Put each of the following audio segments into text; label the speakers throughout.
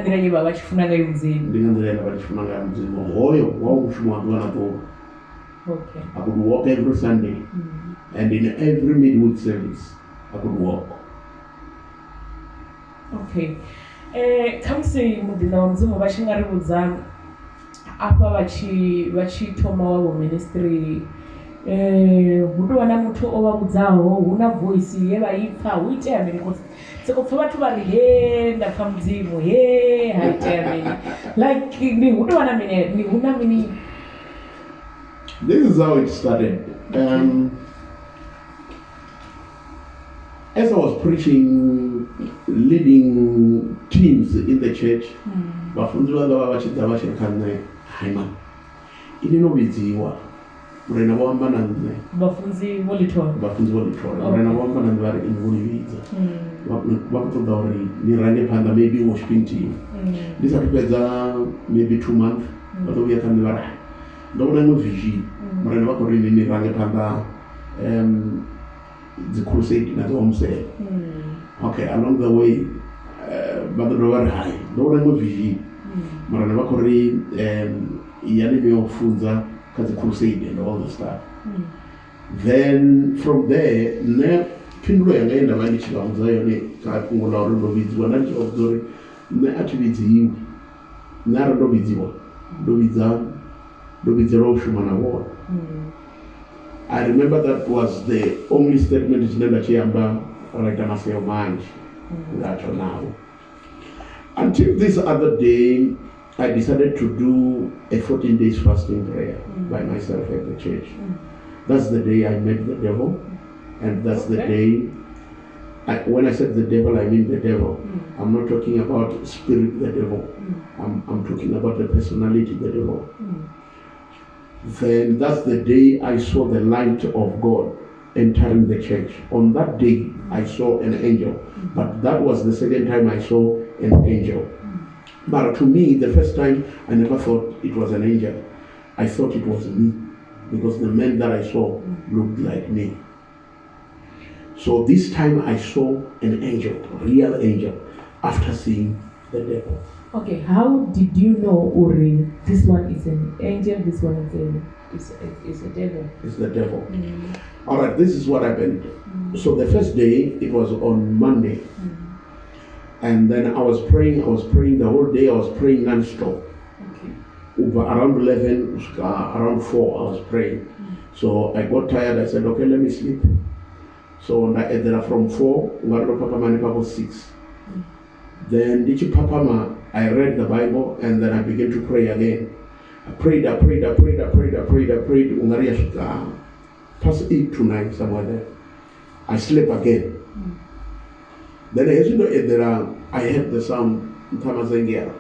Speaker 1: Ndira baba chifuna ngayo mzimu.
Speaker 2: Ndinganzira baba chifuna ngayo mzimu. Hoyo waushuma wana to.
Speaker 1: Okay.
Speaker 2: I could walk every Sunday. And in every midweek service I could walk.
Speaker 1: Okay. Kamsi mudina wa mzimu bashingaribudza apa vachithoma wavo ministry hutovana muthu ovavudzaho huna voice yevaipfa huitea mini kuti sekopfa vathu vari he ndapfa mudzimu he haitea mini like ni hutovana mini ni huna mini.
Speaker 2: This is how it started. As I was preaching, leading teams in the church, vafunzi vanga vavachidza vachirikana haima ininovidziwa murena vawamba nanne
Speaker 1: vafunzi volitora
Speaker 2: murena vawamba nanne vari inivonividza vakutoda uri nirange panda maybe worshiping team ndisati kupedza maybe 2 months vatouya kane vari ndaona imwe vision murena vakori nirange panda the crusade na the homestead. Okay, along the way vatoto vari hai ndaona imwe vision murena vakori yani neofunza kazi crusade and all the stuff. Then from there ne pindulo yanga enda vani chivaudza yone kakungula uri ndovidziwa ndachivaudza uri ne atividziwi naro ndovidziwa ndovidzera ushuma navo. I remember that was the only statement chinenda chiyamba raita maseyo manje ngacho nawo until this other day I decided to do a 14 days fasting prayer by myself at the church. That's the day I met the devil, and that's the day, when I said the devil, I mean the devil. I'm not talking about spirit, the devil. I'm talking about the personality, the devil. Then that's the day I saw the light of God entering the church. On that day, I saw an angel, but that was the second time I saw an angel. But to me, the first time, I never thought it was an angel. I thought it was me, because the man that I saw looked like me. So this time I saw an angel, a real angel, after seeing the devil.
Speaker 1: Okay, how did you know, Uri, this one is an angel, this one is a devil?
Speaker 2: It's the devil. All right, this is what happened. So the first day, it was on Monday. And then I was praying the whole day. I was praying non-stop. Okay. Around 11, around 4, I was praying. So I got tired. I said, okay, let me sleep. So then from 4, Papa 6. Then I read the Bible, and then I began to pray again. I prayed. Past 8 to 9, somewhere there. I slept again. Then as you know, I heard the sound Tamazengia.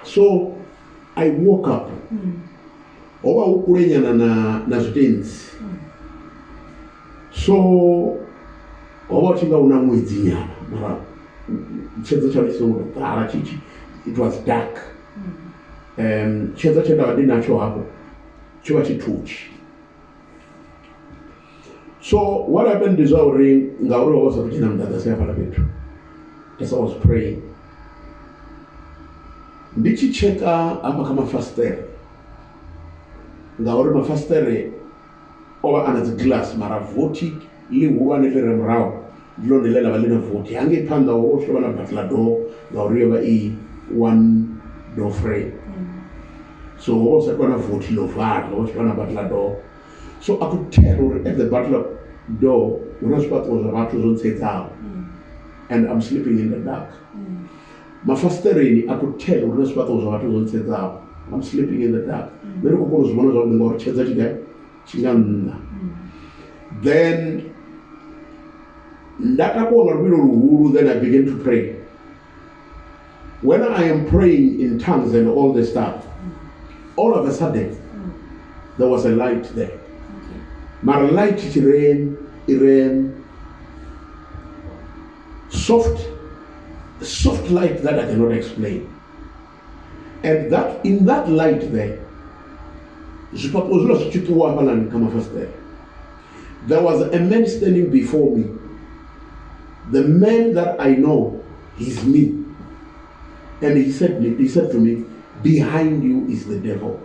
Speaker 2: So I woke up. Oba ukurenya na students. So oba chinga unamwezi nyama. Mara chenza chaliso tara chichi. It was dark. Chenza chenda wadina cho hapo. Chuwa chituchi. So what happened is Ngauri was as I was praying. Ndichicheka apa kama fastere. Ngauri mafastere oba anazi glass mara voti ili huwa nile remrao. Dilo nile la valina voti. Hangi panda osho wana batla door. Ngauri yoba one door frame. So osho wana voti lo var. Osho wana batla door. So I could tell at the butler door when I was about to say down, and I'm sleeping in the dark. My first day, I could tell when I was about to say down, I'm sleeping in the dark. Then then I begin to pray. When I am praying in tongues and all this stuff, all of a sudden there was a light there. My light it soft light that I cannot explain. And that in that light there, there was a man standing before me. The man that I know, he's me. And he said to me, behind you is the devil.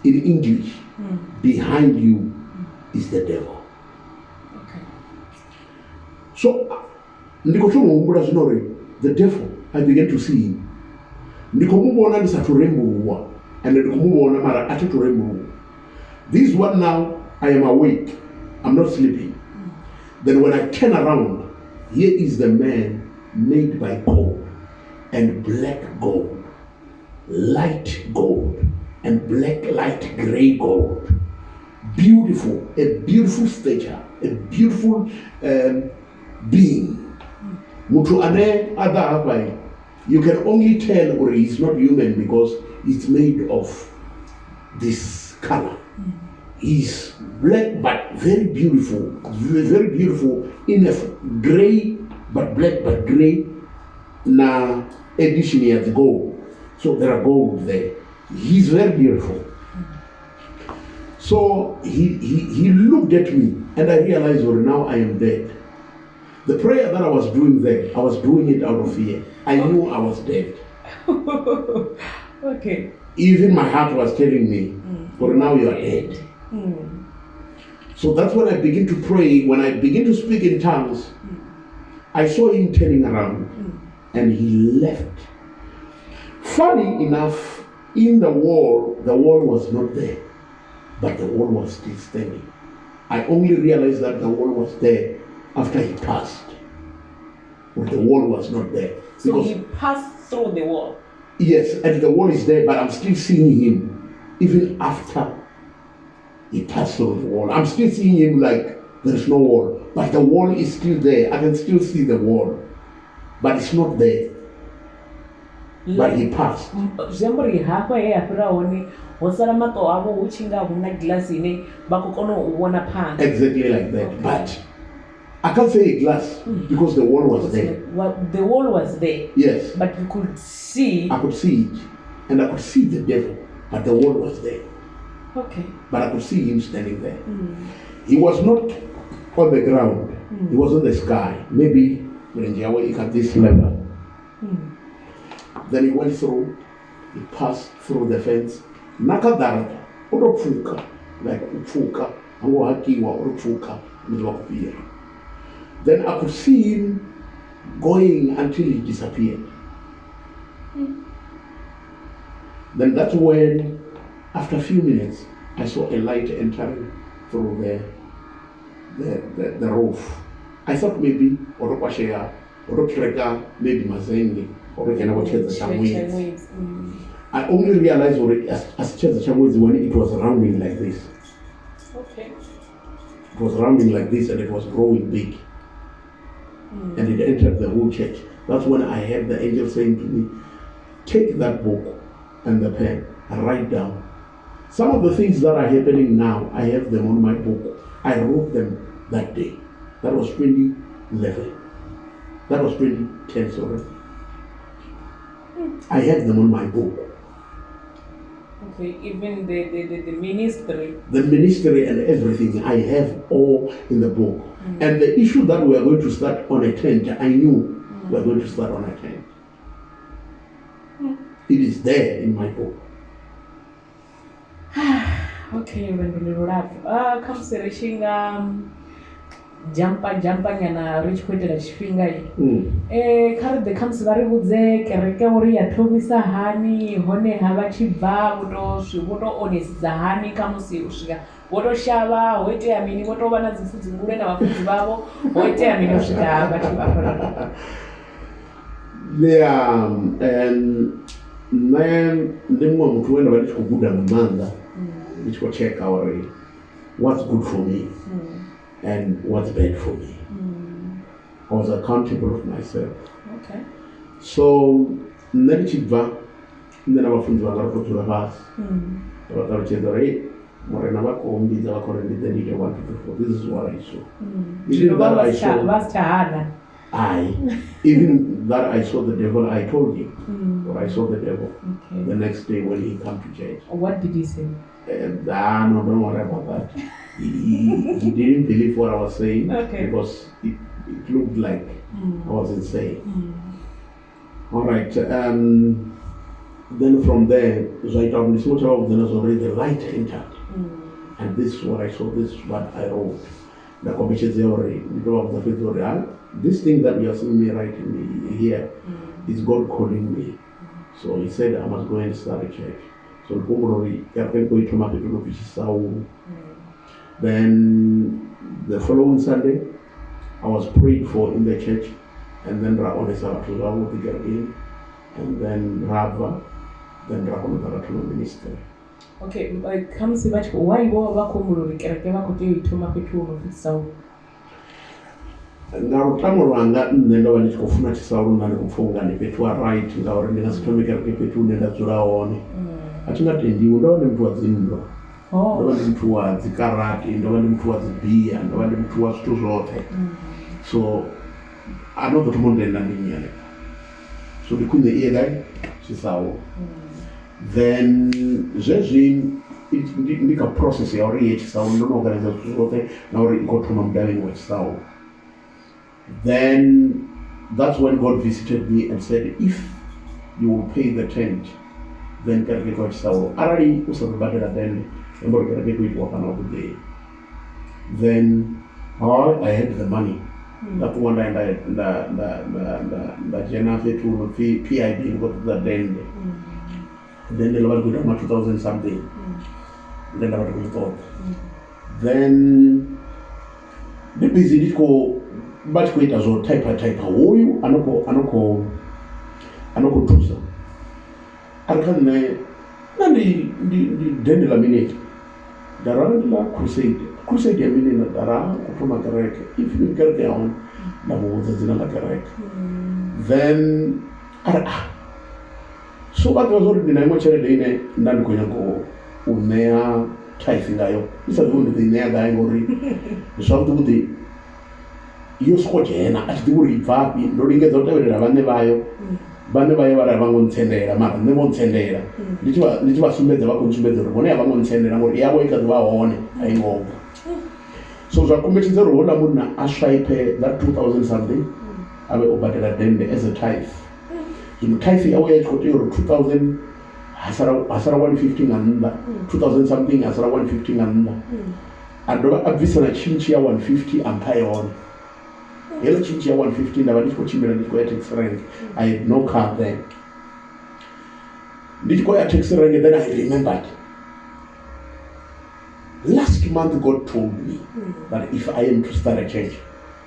Speaker 2: In English, behind you is the devil.
Speaker 1: Okay.
Speaker 2: So, the devil, I began to see him. This one now, I am awake. I'm not sleeping. Then when I turn around, here is the man made by gold and black gold, light gold and black light gray gold. Beautiful, a beautiful stature, a beautiful being. Mutu ane ada hapai. You can only tell or he's not human because it's made of this color. He's black but very beautiful, in a gray but black but gray. Na addition here the gold. So there are gold there. He's very beautiful. So he looked at me and I realized, well, now I am dead. The prayer that I was doing there, I was doing it out of fear. I knew I was dead.
Speaker 1: Okay.
Speaker 2: Even my heart was telling me, for now you are dead. So that's when I begin to pray. When I begin to speak in tongues, I saw him turning around and he left. Funny enough, in the wall was not there, but the wall was still standing. I only realized that the wall was there after he passed. But the wall was not there.
Speaker 1: So he passed through the wall?
Speaker 2: Yes, and the wall is there, but I'm still seeing him even after he passed through the wall. I'm still seeing him like there's no wall, but the wall is still there. I can still see the wall, but it's not there. But he passed.
Speaker 1: Exactly like
Speaker 2: that. But I can't say a glass because the wall was there.
Speaker 1: The wall was there.
Speaker 2: Yes.
Speaker 1: But you could see.
Speaker 2: I could see it. And I could see the devil. But the wall was there.
Speaker 1: Okay.
Speaker 2: But I could see him standing there. He was not on the ground. He was on the sky. Maybe at this level. Then he went through. He passed through the fence. Nakadara. Orofuka. Like Ufuka. Hakiwa Orofuka. Then I could see him going until he disappeared. Then that's when, after a few minutes, I saw a light entering through the roof. I thought maybe Oropashea, Orotreka, maybe Mazengi, or the Shamwins. I only realized as the Shamwins when it was rounding like this.
Speaker 1: Okay.
Speaker 2: It was rounding like this and it was growing big. And it entered the whole church. That's when I heard the angel saying to me, take that book and the pen and write down. Some of the things that are happening now, I have them on my book. I wrote them that day. That was 2011. That was 2010, sorry. I have them on my book.
Speaker 1: Okay, even the ministry.
Speaker 2: The ministry and everything, I have all in the book. And the issue that we are going to start on a 10th, I knew we are going to start on a 10th. It is there in my book.
Speaker 1: Okay, when we wrap, comes the reaching jumper nyana reach point at Shfinga. Card the comes very good there, Kereka Tomisa Hani, Hone Havachi Babudo, Shibuto Onis, Zahani comes Ushiga, Woto Shava, Wete, I mean, what over as the food in our Babo, Wete, I mean, Ushiga,
Speaker 2: yeah, and then the moment when I went to Buddha Manda, which will check our what's good for me. And what's bad for me. I was accountable of myself.
Speaker 1: Okay.
Speaker 2: So, Nerichiva, then I was from the Bas. I was out of the rate. Morenava Kombi, the Korean, the leader 1 to 4. This is what I saw. Even that I saw. Even that I saw the devil, I told him. Or I saw the devil the next day when he came to church.
Speaker 1: What did he say?
Speaker 2: No, don't worry about that. He didn't believe what I was saying
Speaker 1: Okay.
Speaker 2: because it looked like I was insane. All right. Then from there, right on this water, then was already the light entered. And this is what I saw, this is what I wrote. The commission theory, this thing that you are seeing me writing here is God calling me. So he said I must go and start a church. So then the following Sunday, I was prayed for in the church, and then Rakone Sabatula would be again, and then Rava, then Rakone Sabatula minister.
Speaker 1: Okay, comes back. Why you are coming? Kereke bakote ituma petu ofisa.
Speaker 2: Ngarutamo rwanga nenda wali kufuna chisauru nani kufunga ni petu wa right ngauri ndinasitomeka kereke petu nenda zuraone. Atinga tendi ndo mtu wa zindo. Ndo mtu wa zikarati, ndo mtu wa zibia, ndo mtu wa stu zote. So I know that Monday and then so we couldn't hear that chisauru. Then Zezin it make a process ya ori chisauru ndo organize zote na ori iko tuma mdani wa chisauru. Then that's when God visited me and said, if you will pay the tent, then kereke kwa chisauru. Already usababate na then embo kereke kwa ito wakana wabude. Then I had the money. That one and the Jenafe to PIB got the then. Then the level good 2000 something. Then I was thought. Then the busy did go but quite as well type you anoko tusa. I can the then laminate. The Randla crusade ya mini na dara kutuma kereke. If you get down, na muza zina la kereke. Then so what was already na mocha ile ndani kwenye ko umea tithe ngayo. Isa ndio the nea ga ngori. So to the iyo skojena ati buri vapi ndo ringeza utawera bane bayo. Bane bayo bara bangontsendera mara ndebontsendera. Ndithi basumbedza bakonsumbedza rubone abangontsendera ngori yabo ikazi baone ayingoba. So zakumbetshisa rola munna aswipe that 2000 something abe obadela dende as a tithe. In tithe yawo yachoti 2000 hasara 150 nganda 2000 something hasara 150 nganda. Adoba abvisa na chinchi ya 150 ampaye on. Yellow chinchi ya 150 ndaba ndiko chimbira ndiko ya tax rank. I had no car then. Ndiko ya tax rank, then I remembered. Last month God told me that if I am to start a church,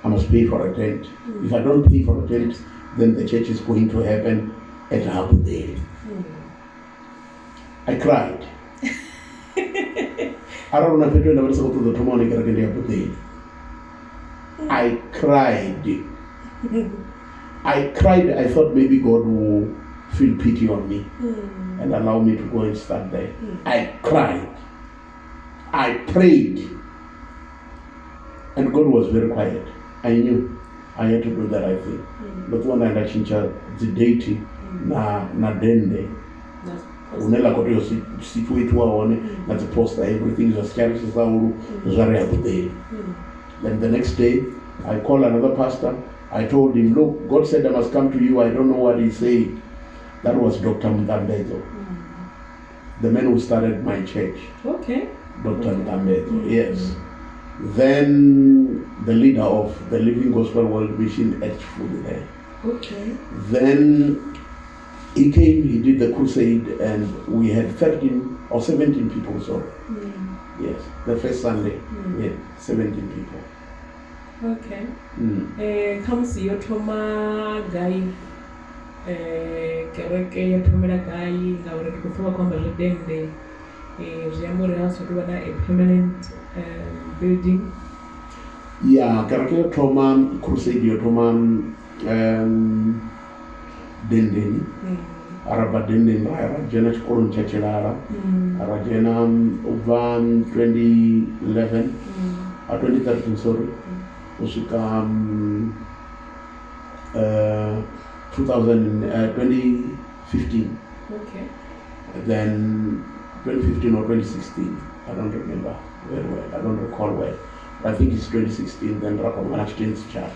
Speaker 2: I must pay for a tent. If I don't pay for a tent, then the church is going to happen at Abudeli. I cried. I don't know if you never saw to the Tomoni Abudeli. I cried. I thought maybe God will feel pity on me and allow me to go and start there. I cried. I prayed. And God was very quiet. I knew I had to do the right thing. But when I chincha the deity na dende. Unela koto situate waone na the poster everything is scary sauru zare abudeli. Then the next day, I called another pastor. I told him, look, God said I must come to you. I don't know what he said. That was Dr. Mtambezo, the man who started my church.
Speaker 1: Okay.
Speaker 2: Dr. Mtambezo, yes. Then the leader of the Living Gospel World Mission at Fudu there.
Speaker 1: Okay.
Speaker 2: Then he came, he did the crusade, and we had 13 or 17 people, sorry. Yes, the first Sunday, we had 17 people.
Speaker 1: Okay. Comes your Toma guy, Kereke, your Tomela guy, our Kufa Combat Dende, Jamboree House to a permanent building.
Speaker 2: Yeah, Kereke Toma, Crusade, your Toma Denden, Araba Denden, Arajena Koron Chachelara, Arajena over 2011, 2013, sorry. Usika 2015.
Speaker 1: Okay.
Speaker 2: Then 2015 or 2016. I don't remember very well. I don't recall well. But I think it's 2016. Then Rakomana changed church.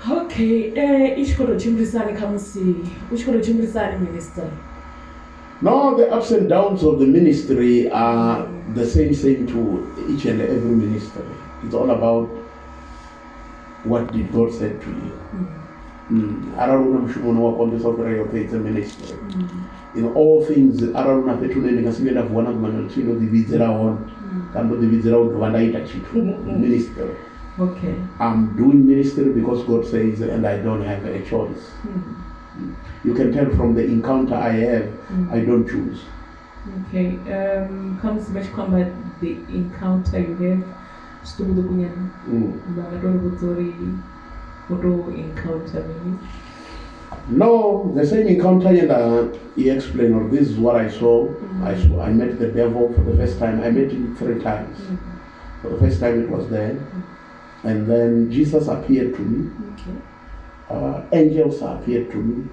Speaker 1: Okay, ichikoro chimrisani kamusi, uchikoro chimrisani minister.
Speaker 2: No, the ups and downs of the ministry are the same to each and every ministry. It's all about what did God said to you. Araruna mshumono wa kwambesa ukura yote it's a ministry. In all things, araruna petune nikasibenda kuwana kumana chino divizera on, kando divizera on kuvanda ita chitu. Ministry.
Speaker 1: Okay.
Speaker 2: I'm doing ministry because God says, and I don't have a choice. You can tell from the encounter I have, I don't choose.
Speaker 1: Okay. Comes back kwamba the encounter you have, studo kunyana. Bagadolo butori, photo encounter maybe.
Speaker 2: No, the same encounter, and he explained, or this is what I saw. I met the devil for the first time. I met him 3 times. For the first time it was there. And then Jesus appeared to me. Okay. Angels appeared to me.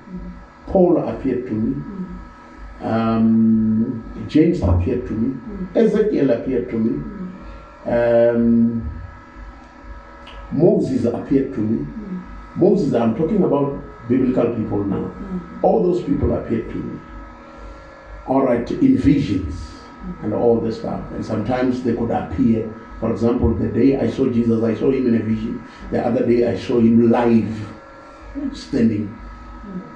Speaker 2: Paul appeared to me. James appeared to me. Ezekiel appeared to me. Moses appeared to me. Moses, I'm talking about biblical people now. All those people appeared to me. All right, in visions and all this stuff. And sometimes they could appear. For example, the day I saw Jesus, I saw him in a vision. The other day I saw him live, standing,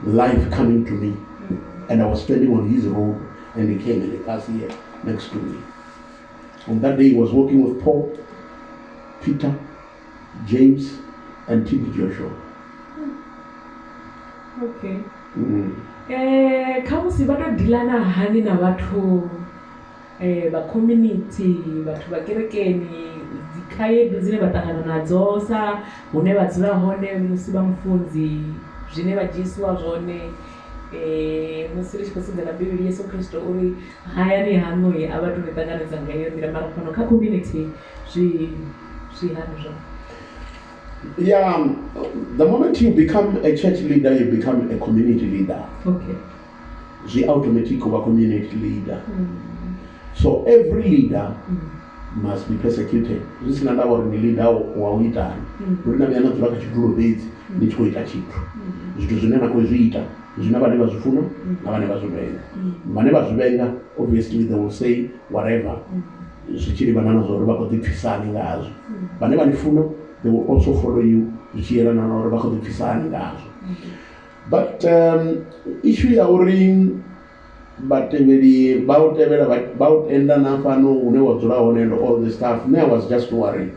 Speaker 2: live coming to me. And I was standing on his robe, and he came and he passed here next to me. On that day he was walking with Paul, Peter, James, and T.B. Joshua.
Speaker 1: Okay. Kamusi bado dilana hani na watu ba community bathu bakerekeni zikhayedu zine batangana nadzo sa hune vadzula hone musi ba mfunzi zvine vajiswa zvone musi ri tshi na Biblia Yesu Kristo uri hayani hanoi avatu netanganidza ngayo ndira mara pano kha community zvi hanzvo.
Speaker 2: Yeah, the moment you become a church leader, you become a community leader.
Speaker 1: Okay.
Speaker 2: The automatic of a community leader. So every leader must be persecuted. This is another leader wa uitani. Urina vyana tulaka chitulo bezi nichiko itachitu. Zitu zinena kuziita. Zina bane bazufuna na bane bazubenga. Bane bazubenga, obviously they will say whatever. Zichiri banana zoro bako diphisani ngazo. Bane banifuna, they will also follow you. Zichira na zoro bako diphisani ngazo. But issue ya uring but about enda nafano une wadzula one and all the stuff. I was just worried.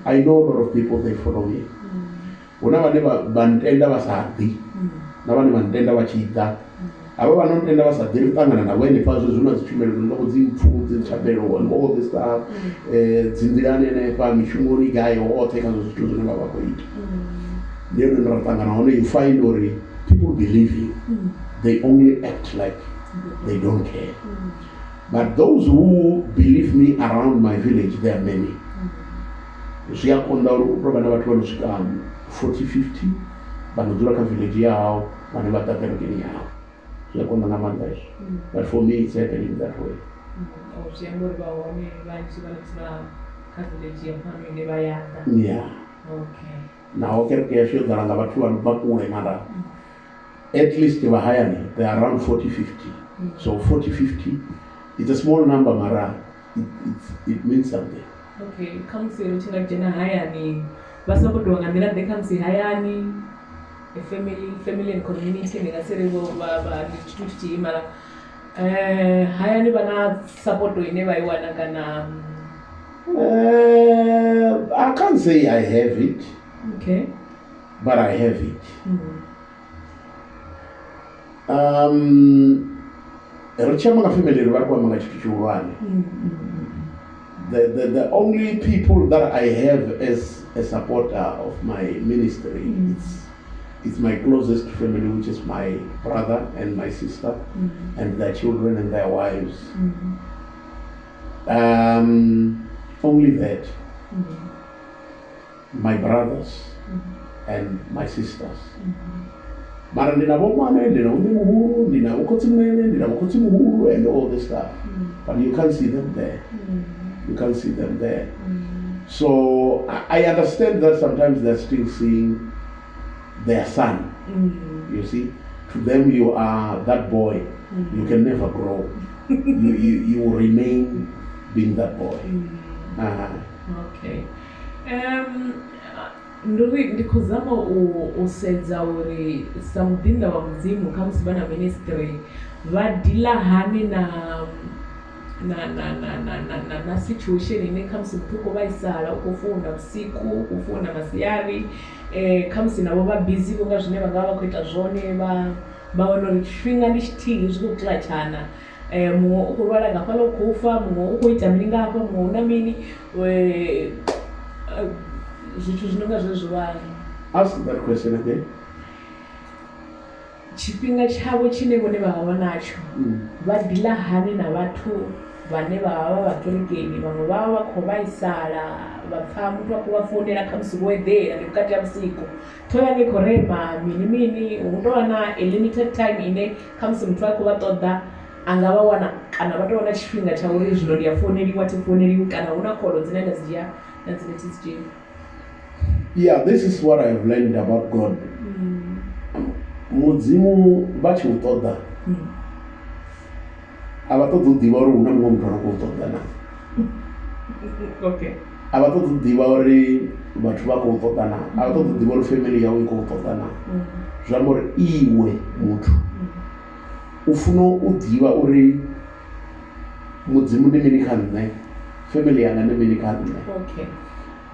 Speaker 2: I know a lot of people, they follow me. Una vaneva bantenda vasadi. Na vane vantenda vachida. Ava vanotenda vasadi vitangana na wene pazo zuna zichumelo loko zimfu zichapelo and all the stuff. Zindirane ne pa mishumori guy or take those two zuna vakoita. Then ratangana one you find or people believe you. They only act like they don't care. But those who believe me around my village, there are many. Siya konda probably about 40, 50. Banudura ka village yao, banibata pergini yao. Siya konda naman guys. But for me, it's happening that way. Yeah.
Speaker 1: Okay.
Speaker 2: Now, okay, sure that I'm about 200 at least they were higher, they are around 40-50. So 40-50, it's a small number, Mara. It means something.
Speaker 1: Okay, come see Richard Jena Hayani. Basabu Dwangamina, they come see Hayani, a family and community, and a cerebral Baba, the Mara. Hayani Bana support to never wanna.
Speaker 2: I can't say I have it.
Speaker 1: Okay.
Speaker 2: But I have it. The only people that I have as a supporter of my ministry it's my closest family, which is my brother and my sister and their children and their wives. Only that. My brothers and my sisters. mara ndinavo mwana, ndinavo muhuru, ndinavo kotsi mnene, ndinavo kotsi muhuru, and all this stuff. But you can't see them there. You can't see them there. So I understand that sometimes they're still seeing their son. You see, to them you are that boy. You can never grow. you will remain being that boy.
Speaker 1: Okay. Ndikuzama usedza uri samudinda wa mzimu khamusi vana ministry vadila hani na situation ine khamusi muthu uko vaisala ukufunda usiku ukufunda masiyari khamusi navo va busy kunga zvine vanga va kuita zvone vaona uri tshifhinga ndi tshithihi zwi khou kilatshana muṅwe u khou lwala nga fhaḽa u khou fa muṅwe u khou ita mini nga hafha muṅwe una mini zwithu zwi nonga zwezwo vha
Speaker 2: ask that question again.
Speaker 1: Tshifhinga tshavho tshine vhone vha vha natsho vha dila hani na vhathu vhane vha vha vhakerekeni vhaṅwe vha vha vha khou vhaisala vha pfha muthu a khou vha founela khamusi vho eḓela ndi vhukati ha vhusiku thoyani khou rema mini hu tou vha na a limited time ine khamusi muthu a khou vha ṱoḓa a nga vha wana kana vha tou vha na tshifhinga tsha uri zwino ndi a founeliwa thi founeliwi kana hu na khoḽo dzine nda dzi dzhia na dzine thi dzi dzhii.
Speaker 2: Yeah, this is what I've learned about God. Mudzimu vha tshi u ṱoḓa a vha ṱoḓi u ḓivha uri hu na muṅwe muthu a no khou ṱoḓa na.
Speaker 1: Okay.
Speaker 2: A vha ṱoḓi u ḓivha uri vhathu vha khou ṱoḓa na. A vha ṱoḓi u ḓivha uri family yawe i khou ṱoḓa na. Zwi amba uri iwe muthu u funa u ḓivha uri mudzimu ndi mini kha nṋe, family yanga ndi mini kha nṋe.
Speaker 1: Okay.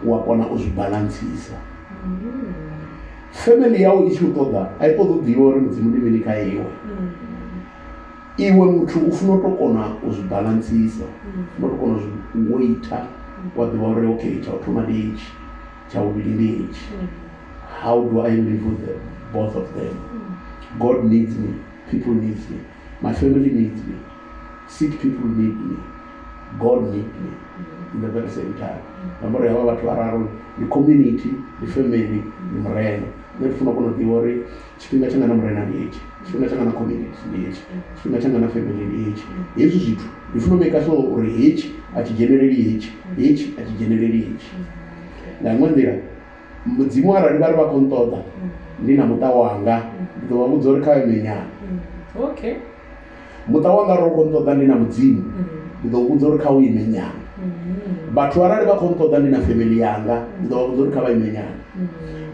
Speaker 2: Wa kona u zwi balansisa. Family yau i tshi u ṱoḓa a i ṱoḓi u ḓivha uri mudzimu ndi mini kha iwe. Iwe muthu u funa u tou kona u zwi balansisa, u funa u tou kona u zwi weightha wa ḓivha uri okay tsha u thoma ndi hetshi, tsha vhuvhili ndi hetshi. How do I live with them, both of them? God needs me, people needs me, my family needs me, sick people need me, God needs me in the very same time. Ambori hava vhathu vararu ndi community, ndi family, ndi murena. Nṋe ndi funa u kona u ḓivha uri tshifhinga tshanga na murena ndi hetshi, tshifhinga tshanga na community ndi hetshi, tshifhinga tshanga na family ndi hetshi. Hezwi zwithu ndi funa u maker sure uri hetshi a tshi dzheneleli hetshi, hetshi a tshi dzheneleli hetshi. Nga iṅwe nḓila mudzimu arali vha ri vha khou nṱoḓa ndi na muṱa wanga ndi ḓo vha vhudza uri kha vhe menyana.
Speaker 1: Okay.
Speaker 2: Muṱa wanga ro khou nṱoḓa ndi na mudzimu ndi ḓo vhudza uri kha u ime nyana. Vhathu arali vha khou nṱoḓa ndi na family yanga ndi ḓo vha vhudza uri kha vha ime nyana.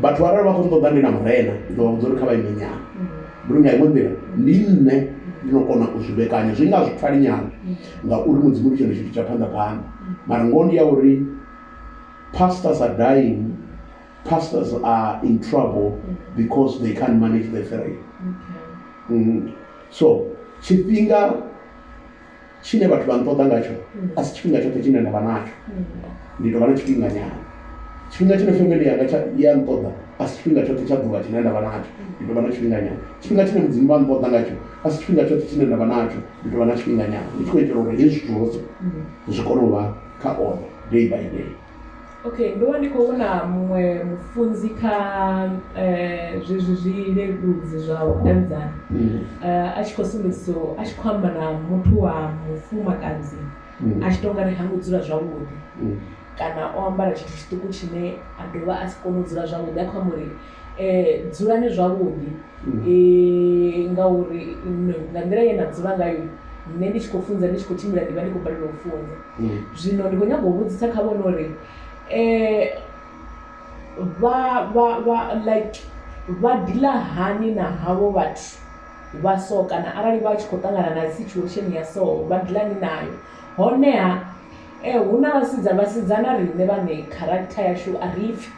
Speaker 2: Vhathu arali vha khou nṱoḓa ndi na murena ndi ḓo vha vhudza uri kha vha ime nyana. Ndi nga iṅwe nḓila ndi nṋe ndi no kona u zwi vhekanya zwi nga zwi pfhali nyana ngauri mudzimu ndi tshone tshithu tsha phanḓa. Mara ngoho ndi ya uri pastors are dying, pastors are in trouble because they can't manage the three. So tshifhinga tshine vhathu vha nṱoḓa ngatsho a si tshifhinga tshoṱhe tshine nda vha natsho, ndi tou vha na tshifhinga nyana. Tshifhinga tshine family yanga ya nṱoḓa a si tshifhinga tshoṱhe tsha ḓuvha tshine nda vha natsho, ndi tou vha na tshifhinga nyana. Tshifhinga tshine mudzimu vha nṱoḓa ngatsho a si tshifhinga tshoṱhe tshine nda vha natsho, ndi tou vha na tshifhinga nyana. Ndi tshi khou itela uri hezwi zwithu zwoṱhe zwi kone u vha kha order day by day.
Speaker 1: Okay, ndo vha ndi khou vhona muṅwe mufunzi kha zwezwi zwileludzi zwa vhudavhidzani a tshi khou sumbedzisa a tshi khou amba na muthu wa mufumakadzi a tshi tou nga ri ha ngo dzula zwavhuḓi kana o ambara tshithu tshiṱuku tshine a dovha a si kone u dzula zwavhuḓi. A khou amba uri dzulani zwavhuḓi ngauri nga nḓila ye na dzula ngayo nṋe ndi tshi khou funza ndi tshi khou tshimbila ndi vha ndi khou balelwa u funza. Zwino ndi khou nyaga u vhudzisa kha vhone uri vha dila hani na havho vhathu vha so kana arali vha tshi khou ṱangana na situation ya so vha dilani nayo. Honeha hu na vhasidzana riṋe vhane character yashu a ri pfhi,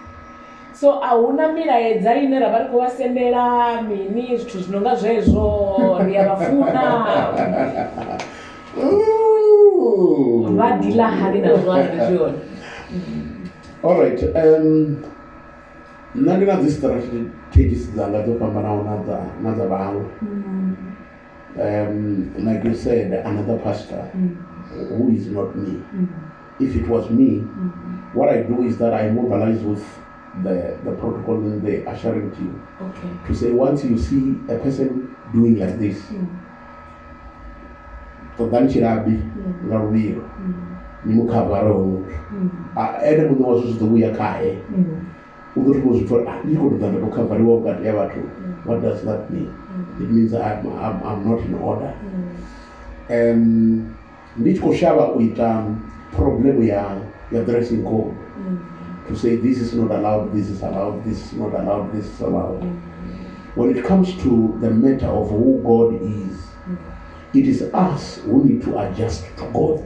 Speaker 1: so a huna milaedza ine ra vha ri khou vha sendela mini zwithu zwi no nga zwezwo ri a vha funa. Vha dila hani na zwone zwone.
Speaker 2: All right, nṋe ndi na dzi strategies dzanga dzo fhambanaho na dza vhaṅwe. Like you said, another pastor who is not me. If it was me, what I do is that I mobilize with the protocol in the ushering team
Speaker 1: Okay.
Speaker 2: to say once you see a person doing like this, toganchirabi ngarubiro nimukhavara umuntu ene munhu wazvozvizokuya kaye ukuthi muzvitore ndikotodzanda kukhavhariwa vukati yevathu. What does that mean? It means I'm not in order. Ndichikoshava kuita problem ya dressing code to say this is not allowed, this is allowed, this is not allowed, this is allowed. When it comes to the matter of who God is, it is us who need to adjust to God.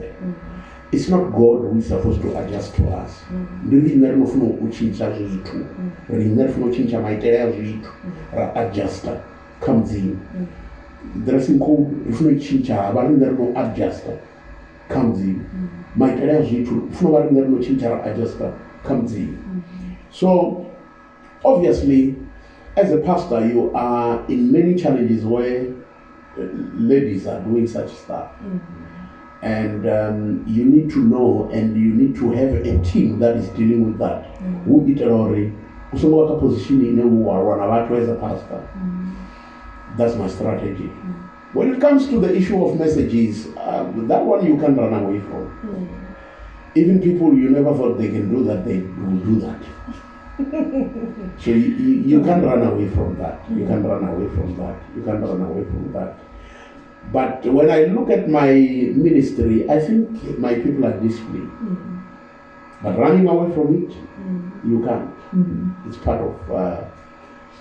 Speaker 2: It's not God who is supposed to adjust to us. Ndiri rinofuna kuchinja zvitu, rinofuna kuchinja maitiro azvitu, ra-adjuster comes in. Dressing code ifuna kuchinja, varinga rino-adjuster comes in. Maitiro azvitu ifuna varinga rinochinja, ra-adjuster comes in. So, obviously, as a pastor, you are in many challenges where ladies are doing such stuff. And you need to know, and you need to have a team that is dealing with that. Who literally, usungawaka position in a as a pastor. That's my strategy. When it comes to the issue of messages, that one you can't run away from. Even people you never thought they can do that, they will do that. So you can't run away from that. You can't run away from that. You can't run away from that. But when I look at my ministry, I think my people are disciplined. But running away from it, you can't. It's part of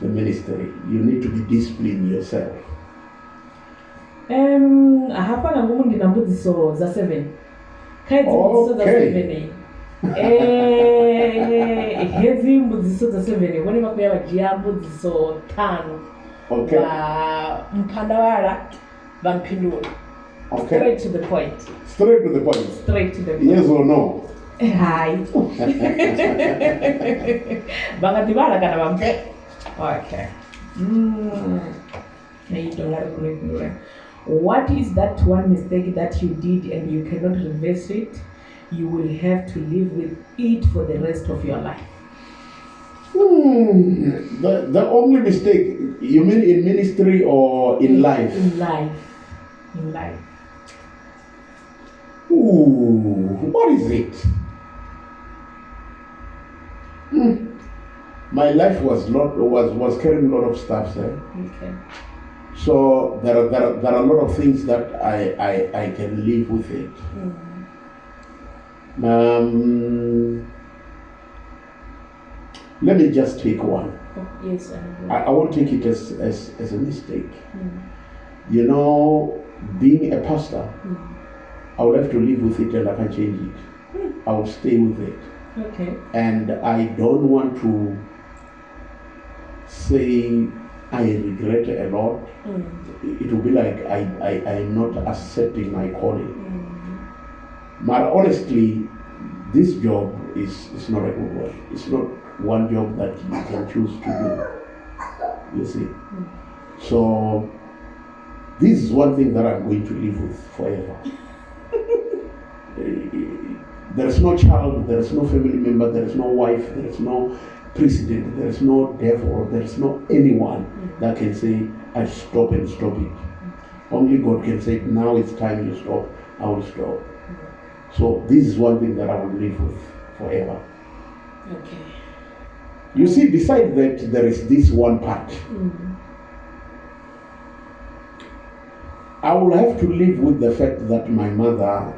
Speaker 2: the ministry. You need to be disciplined yourself.
Speaker 1: Hapa ngumu ndina mbudziso za 7. Kaidzi mbudziso za 7. Hezi mbudziso za 7. Wani makuya wajia mbudziso 5.
Speaker 2: Okay.
Speaker 1: Mpandawala vampindula.
Speaker 2: Okay.
Speaker 1: Straight to the point.
Speaker 2: Straight to the point.
Speaker 1: Straight to the point.
Speaker 2: Yes or no?
Speaker 1: Hi. Bangatibala kana bampe. Okay. What is that one mistake that you did and you cannot reverse it? You will have to live with it for the rest of your life.
Speaker 2: The only mistake, you mean in ministry or in life?
Speaker 1: In life. In life.
Speaker 2: What is it? My life was carrying a lot of stuff, sir.
Speaker 1: Okay.
Speaker 2: So there are a lot of things that I can live with it. Let me just take one.
Speaker 1: Yes,
Speaker 2: I won't take it as a mistake. You know, being a pastor, I would have to live with it and I can't change it. I will stay with it.
Speaker 1: Okay.
Speaker 2: And I don't want to say I regret a lot. It will be like I'm not accepting my calling. But honestly, this job is not a good one. It's not one job that you can choose to do. You see? So this is one thing that I'm going to live with forever. There is no child, there is no family member, there is no wife, there is no president, there is no devil, there is no anyone that can say, I stop and stop it. Only God can say, now it's time you stop, I will stop. So this is one thing that I will live with forever.
Speaker 1: Okay.
Speaker 2: You see, beside that, there is this one part. I will have to live with the fact that my mother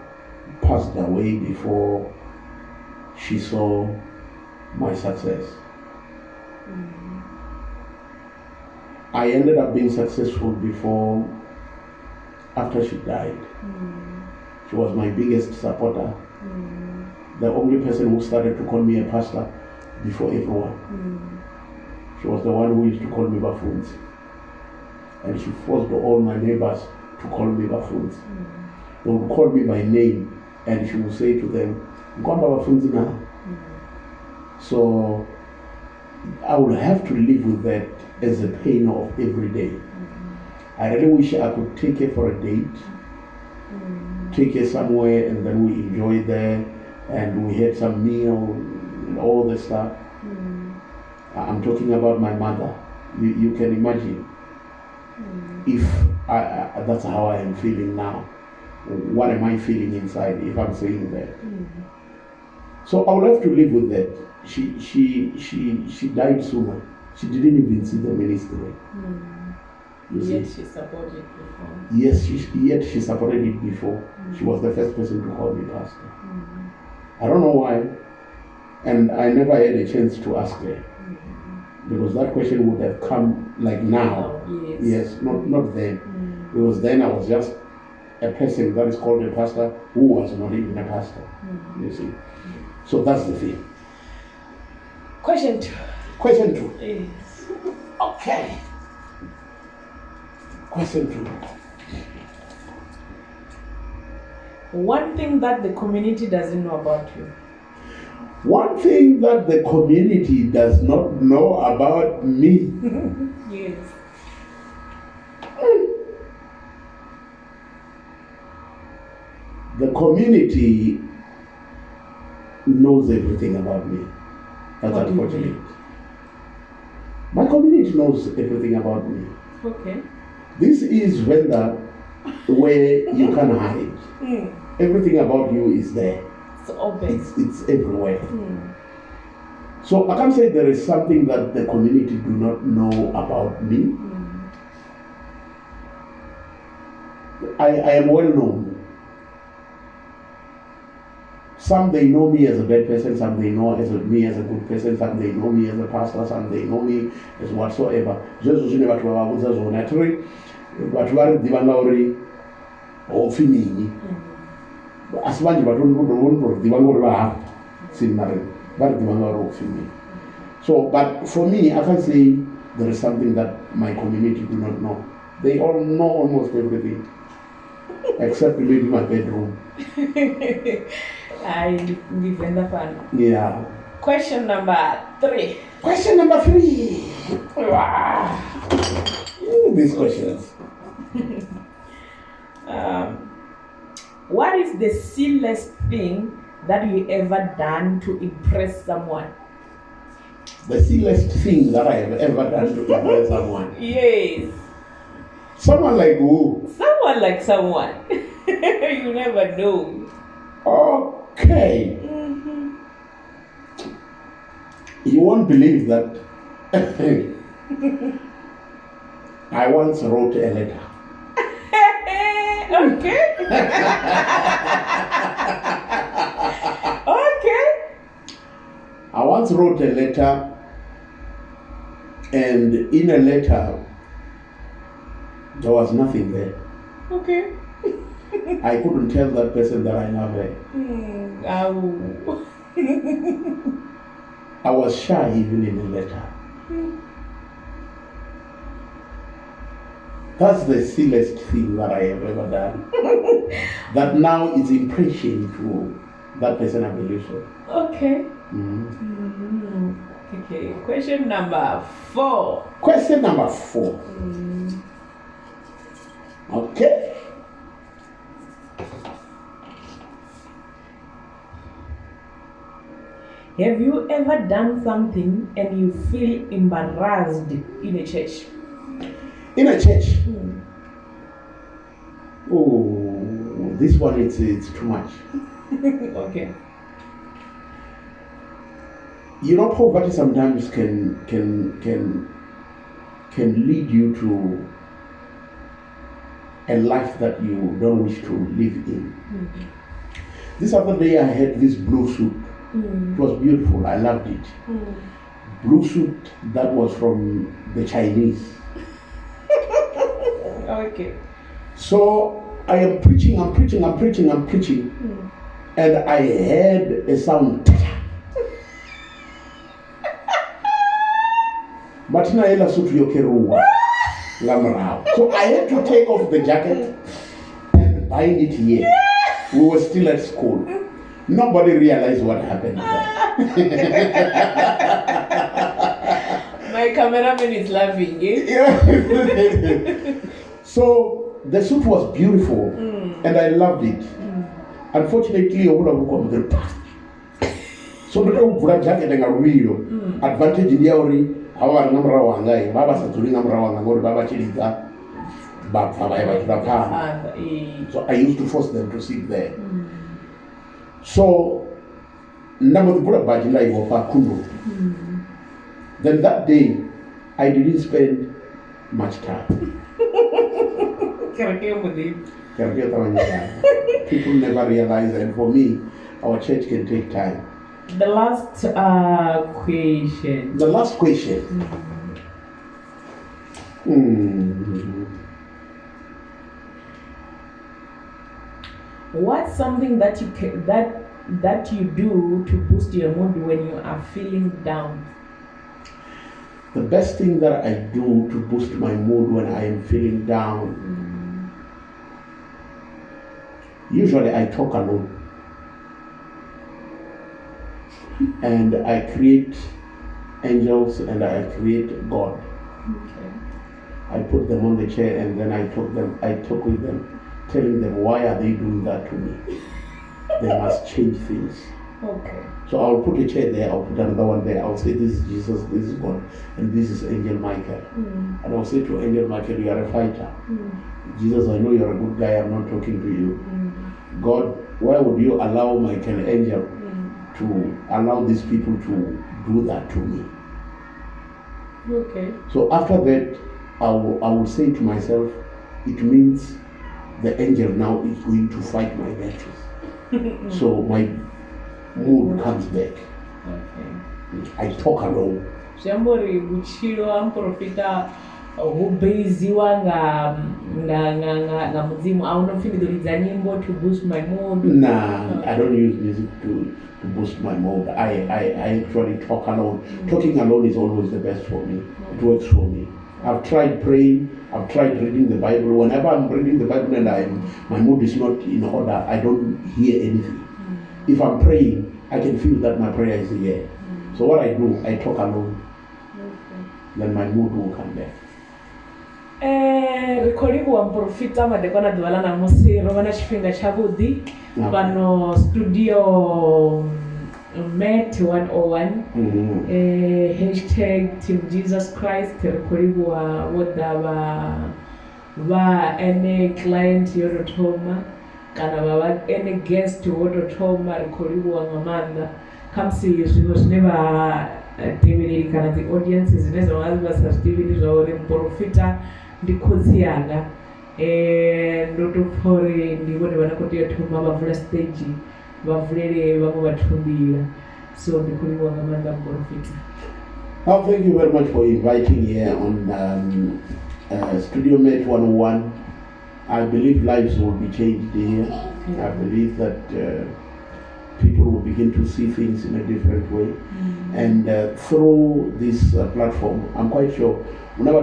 Speaker 2: passed away before she saw my success. I ended up being successful after she died. She was my biggest supporter. The only person who started to call me a pastor before everyone. She was the one who used to call me buffoons. And she forced all my neighbors to call me buffoons. They would call me by name and she would say to them, so I will have to live with that as a pain of every day. I really wish I could take her for a date, take her somewhere and then we enjoy there and we had some meal and all the stuff. I'm talking about my mother. You can imagine if that's how I am feeling now. What am I feeling inside if I'm saying that? So I will have to live with that. She died sooner. She didn't even see the ministry. You see?
Speaker 1: Yet she supported it before.
Speaker 2: Yes, yet she supported it before. She was the first person to call me pastor. I don't know why. And I never had a chance to ask her. Because that question would have come like now. Yes, not then. Because then I was just a person that is called a pastor who was not even a pastor. You see? So that's the thing.
Speaker 1: Question 2.
Speaker 2: Question 2.
Speaker 1: Yes.
Speaker 2: Okay. Question 2.
Speaker 1: One thing that the community doesn't know about you.
Speaker 2: One thing that the community does not know about me.
Speaker 1: Yes.
Speaker 2: The community knows everything about me. That's
Speaker 1: What do you
Speaker 2: unfortunate.
Speaker 1: mean?
Speaker 2: My community knows everything about me.
Speaker 1: Okay.
Speaker 2: This is where you can hide. Everything about you is there.
Speaker 1: It's open.
Speaker 2: It's everywhere. So I can't say there is something that the community do not know about me. I am well known. Some they know me as a bad person, some they know me as a good person, some they know me as a pastor, some they know me as whatsoever. Zwezwo zwine vhathu vha vhudza zwone athiri vhathu vha ri ḓivha ngauri hopfi mini. Asi vhanzhi vhathu ndo ri ḓivha ngauri vha hafha tsini na riṋe vha ri ḓivha ngauri hopfi mini. So but for me I can't say there is something that my community do not know. They all know almost everything except maybe my bedroom.
Speaker 1: I live in the fun.
Speaker 2: Yeah.
Speaker 1: Question number 3.
Speaker 2: Question number 3. Wow. These questions.
Speaker 1: What is the silliest thing that you ever done to impress someone?
Speaker 2: The silliest thing that I have ever done to impress someone.
Speaker 1: Yes.
Speaker 2: Someone like who?
Speaker 1: Someone like someone. You never know.
Speaker 2: Okay. You won't believe that. I once wrote a letter.
Speaker 1: Okay. Okay.
Speaker 2: I once wrote a letter, and in a letter, there was nothing there.
Speaker 1: Okay.
Speaker 2: I couldn't tell that person that I love her.
Speaker 1: Oh.
Speaker 2: I was shy even in the letter. That's the silliest thing that I have ever done. That now is impression to that person I believe so.
Speaker 1: Okay. Okay. Question number 4.
Speaker 2: Question number 4. Okay.
Speaker 1: Have you ever done something and you feel embarrassed in a church?
Speaker 2: In a church? Oh, this one it's too much.
Speaker 1: Okay.
Speaker 2: You know, poverty sometimes can lead you to a life that you don't wish to live in. This other day I had this blue suit. It was beautiful. I loved it. Blue suit that was from the Chinese.
Speaker 1: Okay.
Speaker 2: So I am preaching, and I heard a sound. Martina ela suit yokeruwa. So I had to take off the jacket and bind it here. We were still at school. Nobody realized what happened there.
Speaker 1: My cameraman is laughing, eh?
Speaker 2: Yeah. So the suit was beautiful and I loved it. Unfortunately, so ndoto kubvula jacket nga luvilo advantage ndi yauri ava vari nga murahu wangai vava sadzuri nga murahu wanga ngori vava chilidza babva vaya vachida pfamba. So I used to force them to sit there. So ndambozibvula bhaji ndaivopa kundo. Then that day I didn't spend much time. People never realize, and for me, our church can take time.
Speaker 1: The last question.
Speaker 2: The last question.
Speaker 1: What's something that you do to boost your mood when you are feeling down?
Speaker 2: The best thing that I do to boost my mood when I am feeling down, usually I talk alone. And I create angels and I create God.
Speaker 1: Okay.
Speaker 2: I put them on the chair and then I talk with them, telling them why are they doing that to me. They must change things.
Speaker 1: Okay.
Speaker 2: So I'll put a chair there, I'll put another one there, I'll say this is Jesus, this is God, and this is Angel Michael. And I'll say to Angel Michael, you are a fighter. Jesus, I know you're a good guy, I'm not talking to you. God, why would you allow Michael Angel to allow these people to do that to me?
Speaker 1: Okay.
Speaker 2: So after that, I will say to myself, it means the angel now is going to fight my battles. So my mood comes back.
Speaker 1: Okay.
Speaker 2: I talk alone.
Speaker 1: Jambori buchiro amprofita hubeiziwa nga muzimu aunofindidza nyimbo to boost my mood.
Speaker 2: Nah, I don't use music to boost my mood. I actually talk alone. Talking alone is always the best for me. It works for me. I've tried praying, I've tried reading the Bible. Whenever I'm reading the Bible and my mood is not in order, I don't hear anything. If I'm praying, I can feel that my prayer is here. So what I do, I talk alone. Then my mood will come back.
Speaker 1: Rikolibu wa mprofita madekona duwala na musi romana chipinga chabudi pano studio Met 101 hashtag Team Jesus Christ rikolibu wa woda wa ene client yorotoma kana baba ene guest yorotoma rikolibu wa ngamanda kamsi zvino zvineva teveri kana the audiences zinezva vasa zvitiviri zvauri muprofita ndikodzi yanga ndotopfore ndivone vanakoti yatoma vavhura stage vavhurere vamwe vatumbira so ndikuriwa ngamanda muprofita.
Speaker 2: Thank you very much for inviting here on Studio Met 101. I believe lives will be changed here. I believe that people will begin to see things in a different way. And through this platform, I'm quite sure we are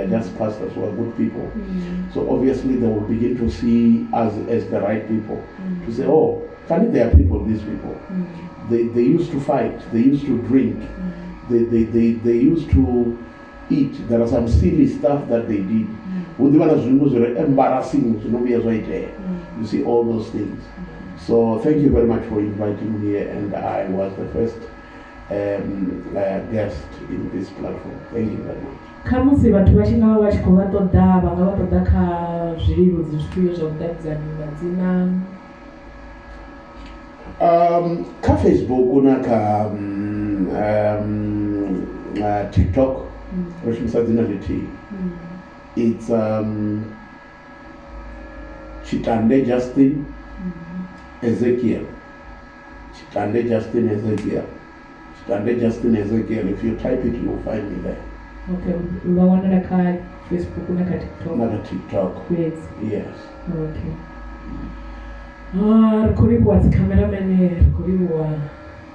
Speaker 2: just pastors who are good people. So obviously they will begin to see us as the right people. To say, oh, funny there are people, these people. They used to fight, they used to drink, they used to eat. There are some silly stuff that they did. Embarrassing, you see all those things. So thank you very much for inviting me here, and I was the first guest in this platform. Thank you very much.
Speaker 1: Kamusi vatu vachina vachikovatodha vanga vatodha ka zvirivo zvizviyo zvakudadzana madzina
Speaker 2: ka Facebook una ka TikTok roshimisa dzina leti it's Chitande Justin Ezekiel. Chitande Justin Ezekiel. Chitande Justin Ezekiel. If you type it, you will find me there.
Speaker 1: Okay. Unaona ka Facebook na ka TikTok.
Speaker 2: Na TikTok.
Speaker 1: Yes.
Speaker 2: Yes.
Speaker 1: Okay. Rikuribu wa cameraman rikuribu wa